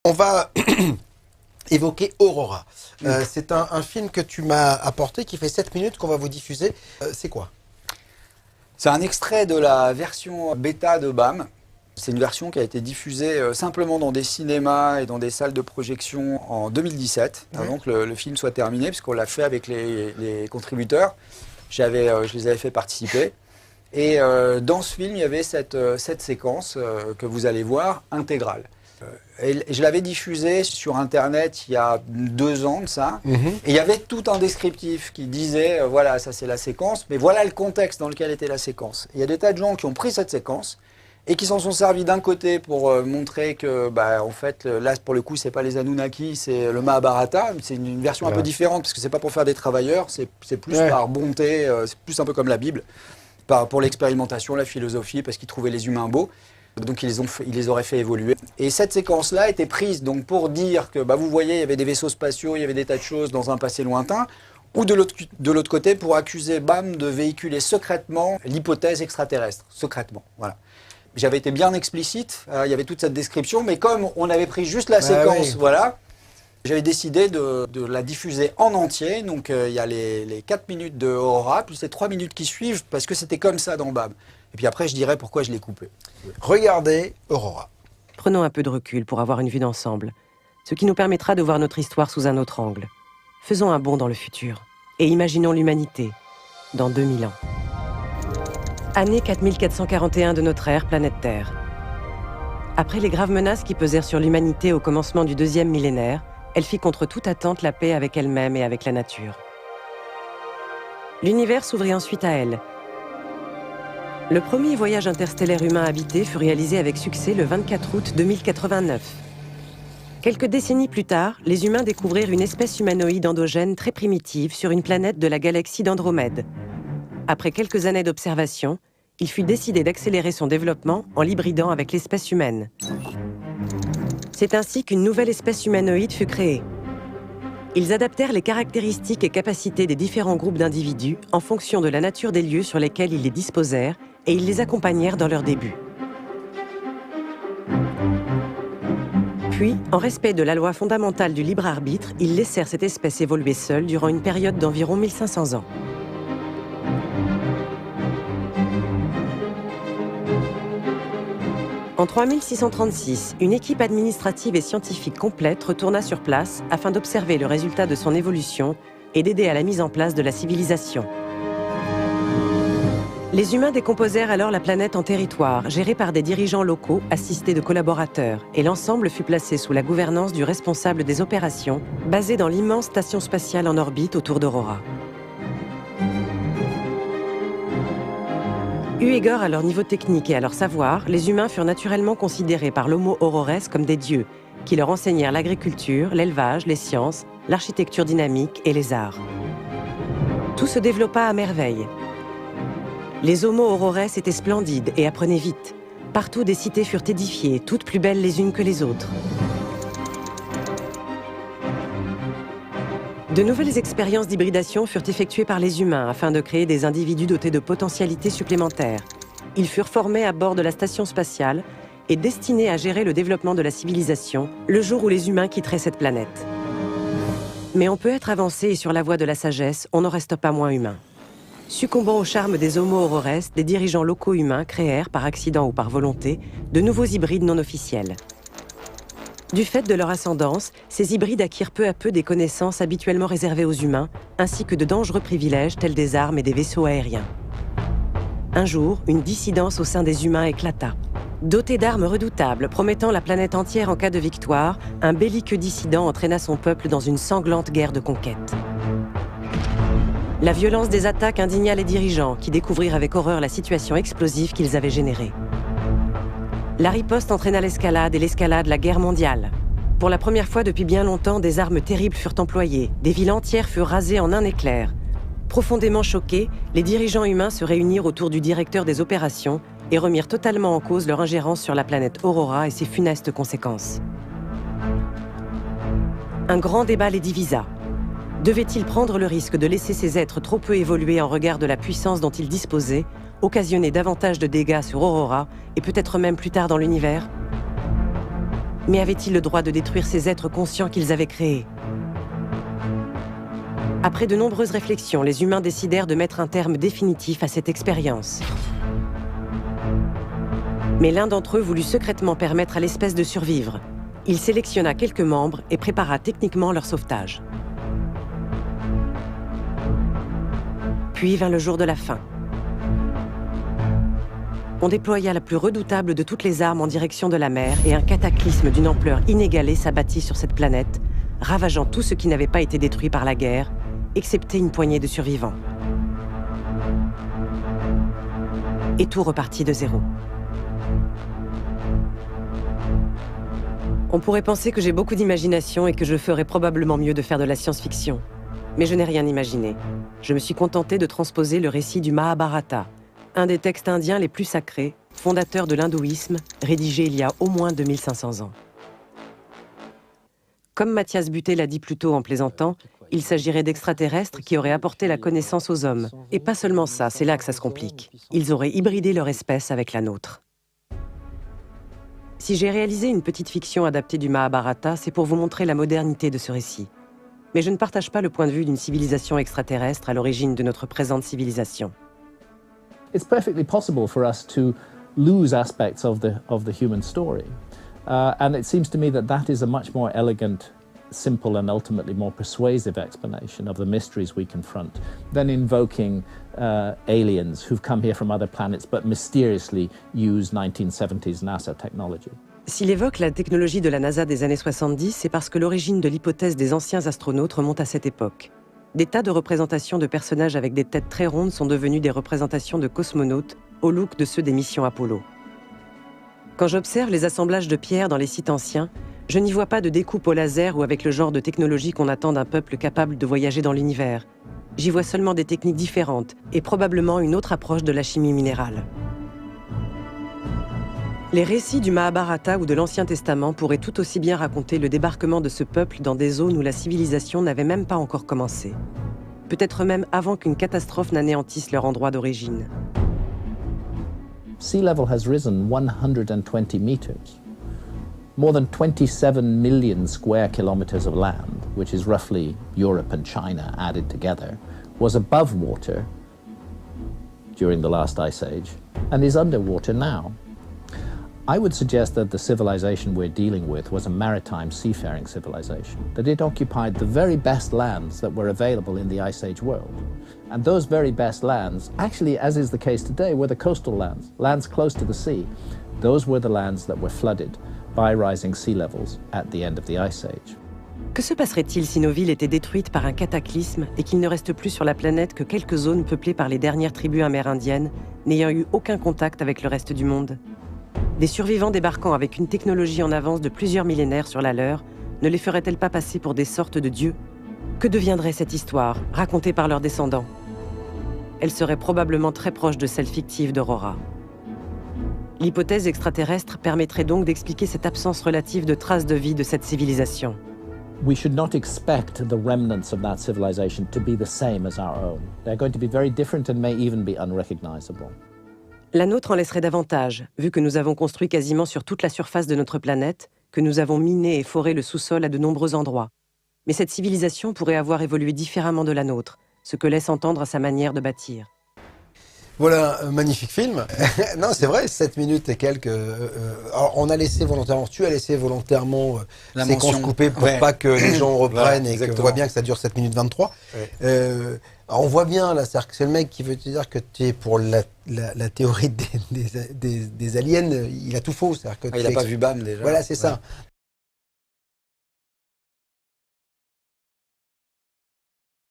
On va évoquer Aurora. C'est un film que tu m'as apporté qui fait 7 minutes qu'on va vous diffuser. C'est quoi? C'est un extrait de la version bêta de BAM. C'est une version qui a été diffusée simplement dans des cinémas et dans des salles de projection en 2017, avant que le film soit terminé, puisqu'on l'a fait avec les contributeurs. Je les avais fait participer. Et dans ce film, il y avait cette séquence que vous allez voir, intégrale. Et je l'avais diffusée sur Internet il y a 2 ans de ça. Et il y avait tout un descriptif qui disait, voilà, ça c'est la séquence, mais voilà le contexte dans lequel était la séquence. Et il y a des tas de gens qui ont pris cette séquence et qui s'en sont servis d'un côté pour montrer que, en fait, là, pour le coup, c'est pas les Anunnaki, c'est le Mahabharata. C'est une version un peu différente, parce que c'est pas pour faire des travailleurs, c'est plus par bonté, c'est plus un peu comme la Bible, pour l'expérimentation, la philosophie, parce qu'ils trouvaient les humains beaux. Donc ils les auraient fait évoluer. Et cette séquence-là était prise donc pour dire que, vous voyez, il y avait des vaisseaux spatiaux, il y avait des tas de choses dans un passé lointain, ou de l'autre côté pour accuser BAM de véhiculer secrètement l'hypothèse extraterrestre, secrètement, voilà. J'avais été bien explicite, il y avait toute cette description, mais comme on avait pris juste la séquence, voilà, j'avais décidé de la diffuser en entier. Donc il y a les 4 minutes de Aurora, plus les 3 minutes qui suivent, parce que c'était comme ça dans BAM. Et puis après, je dirai pourquoi je l'ai coupé. Regardez Aurora. Prenons un peu de recul pour avoir une vue d'ensemble, ce qui nous permettra de voir notre histoire sous un autre angle. Faisons un bond dans le futur et imaginons l'humanité dans 2000 ans. Année 4441 de notre ère, planète Terre. Après les graves menaces qui pesèrent sur l'humanité au commencement du 2e millénaire, elle fit contre toute attente la paix avec elle-même et avec la nature. L'univers s'ouvrit ensuite à elle. Le premier voyage interstellaire humain habité fut réalisé avec succès le 24 août 2089. Quelques décennies plus tard, les humains découvrirent une espèce humanoïde endogène très primitive sur une planète de la galaxie d'Andromède. Après quelques années d'observation, il fut décidé d'accélérer son développement en l'hybridant avec l'espèce humaine. C'est ainsi qu'une nouvelle espèce humanoïde fut créée. Ils adaptèrent les caractéristiques et capacités des différents groupes d'individus en fonction de la nature des lieux sur lesquels ils les disposèrent et ils les accompagnèrent dans leur début. Puis, en respect de la loi fondamentale du libre arbitre, ils laissèrent cette espèce évoluer seule durant une période d'environ 1500 ans. En 3636, une équipe administrative et scientifique complète retourna sur place afin d'observer le résultat de son évolution et d'aider à la mise en place de la civilisation. Les humains décomposèrent alors la planète en territoires, gérés par des dirigeants locaux assistés de collaborateurs, et l'ensemble fut placé sous la gouvernance du responsable des opérations, basé dans l'immense station spatiale en orbite autour d'Aurora. Eu égard à leur niveau technique et à leur savoir, les humains furent naturellement considérés par l'Homo aurores comme des dieux, qui leur enseignèrent l'agriculture, l'élevage, les sciences, l'architecture dynamique et les arts. Tout se développa à merveille. Les Homo aurores étaient splendides et apprenaient vite. Partout, des cités furent édifiées, toutes plus belles les unes que les autres. De nouvelles expériences d'hybridation furent effectuées par les humains afin de créer des individus dotés de potentialités supplémentaires. Ils furent formés à bord de la station spatiale et destinés à gérer le développement de la civilisation le jour où les humains quitteraient cette planète. Mais on peut être avancé et sur la voie de la sagesse, on n'en reste pas moins humain. Succombant au charme des Homo aurores, des dirigeants locaux humains créèrent, par accident ou par volonté, de nouveaux hybrides non officiels. Du fait de leur ascendance, ces hybrides acquirent peu à peu des connaissances habituellement réservées aux humains, ainsi que de dangereux privilèges tels des armes et des vaisseaux aériens. Un jour, une dissidence au sein des humains éclata. Doté d'armes redoutables, promettant la planète entière en cas de victoire, un belliqueux dissident entraîna son peuple dans une sanglante guerre de conquête. La violence des attaques indigna les dirigeants, qui découvrirent avec horreur la situation explosive qu'ils avaient générée. La riposte entraîna l'escalade et l'escalade la guerre mondiale. Pour la première fois depuis bien longtemps, des armes terribles furent employées, des villes entières furent rasées en un éclair. Profondément choqués, les dirigeants humains se réunirent autour du directeur des opérations et remirent totalement en cause leur ingérence sur la planète Aurora et ses funestes conséquences. Un grand débat les divisa. Devaient-ils prendre le risque de laisser ces êtres trop peu évolués en regard de la puissance dont ils disposaient, occasionner davantage de dégâts sur Aurora et peut-être même plus tard dans l'univers? Mais avaient-ils le droit de détruire ces êtres conscients qu'ils avaient créés? Après de nombreuses réflexions, les humains décidèrent de mettre un terme définitif à cette expérience. Mais l'un d'entre eux voulut secrètement permettre à l'espèce de survivre. Il sélectionna quelques membres et prépara techniquement leur sauvetage. Puis vint le jour de la fin. On déploya la plus redoutable de toutes les armes en direction de la mer et un cataclysme d'une ampleur inégalée s'abattit sur cette planète, ravageant tout ce qui n'avait pas été détruit par la guerre, excepté une poignée de survivants. Et tout repartit de zéro. On pourrait penser que j'ai beaucoup d'imagination et que je ferais probablement mieux de faire de la science-fiction. Mais je n'ai rien imaginé. Je me suis contentée de transposer le récit du Mahabharata, un des textes indiens les plus sacrés, fondateur de l'hindouisme, rédigé il y a au moins 2500 ans. Comme Mathias Butet l'a dit plus tôt en plaisantant, il s'agirait d'extraterrestres qui auraient apporté la connaissance aux hommes. Et pas seulement ça, c'est là que ça se complique. Ils auraient hybridé leur espèce avec la nôtre. Si j'ai réalisé une petite fiction adaptée du Mahabharata, c'est pour vous montrer la modernité de ce récit. Mais je ne partage pas le point de vue d'une civilisation extraterrestre à l'origine de notre présente civilisation. It's perfectly possible for us to lose aspects of the human story. And it seems to me that that is a much more elegant, simple and ultimately more persuasive explanation of the mysteries we confront than invoking aliens who've come here from other planets but mysteriously use 1970s NASA technology. S'il évoque la technologie de la NASA des années 70, c'est parce que l'origine de l'hypothèse des anciens astronautes remonte à cette époque. Des tas de représentations de personnages avec des têtes très rondes sont devenues des représentations de cosmonautes au look de ceux des missions Apollo. Quand j'observe les assemblages de pierres dans les sites anciens, je n'y vois pas de découpe au laser ou avec le genre de technologie qu'on attend d'un peuple capable de voyager dans l'univers. J'y vois seulement des techniques différentes et probablement une autre approche de la chimie minérale. Les récits du Mahabharata ou de l'Ancien Testament pourraient tout aussi bien raconter le débarquement de ce peuple dans des zones où la civilisation n'avait même pas encore commencé. Peut-être même avant qu'une catastrophe n'anéantisse leur endroit d'origine. Sea level has risen 120 meters. More than 27 million square kilometers of land, which is roughly Europe and China added together, was above water during the last ice age and is underwater now. I would suggest that the civilization we're dealing with was a maritime seafaring civilization, that it occupied the very best lands that were available in the Ice Age world. And those very best lands, actually, as is the case today, were the coastal lands, lands close to the sea. Those were the lands that were flooded by rising sea levels at the end of the Ice Age. Que se passerait-il si nos villes étaient détruites par un cataclysme et qu'il ne reste plus sur la planète que quelques zones peuplées par les dernières tribus amérindiennes, n'ayant eu aucun contact avec le reste du monde? Des survivants débarquant avec une technologie en avance de plusieurs millénaires sur la leur, ne les ferait-elle pas passer pour des sortes de dieux? Que deviendrait cette histoire, racontée par leurs descendants? Elle serait probablement très proche de celle fictive d'Aurora. L'hypothèse extraterrestre permettrait donc d'expliquer cette absence relative de traces de vie de cette civilisation. We should not expect the remnants of that civilization to be the same as our own. They're going to be very different and may even be unrecognizable. La nôtre en laisserait davantage, vu que nous avons construit quasiment sur toute la surface de notre planète, que nous avons miné et foré le sous-sol à de nombreux endroits. Mais cette civilisation pourrait avoir évolué différemment de la nôtre, ce que laisse entendre sa manière de bâtir. Voilà un magnifique film. Non, c'est vrai, 7 minutes et quelques. Alors, on a laissé volontairement, tu as laissé volontairement La séquences mention. coupées pour Ouais. pas que les gens reprennent Voilà, et qu'on exactement. voit bien que ça dure 7 minutes 23. Ouais. Alors, on voit bien là, c'est-à-dire que c'est le mec qui veut te dire que tu es pour la théorie des aliens, il a tout faux. C'est-à-dire que Il n'a pas vu BAM déjà. Voilà, c'est ça.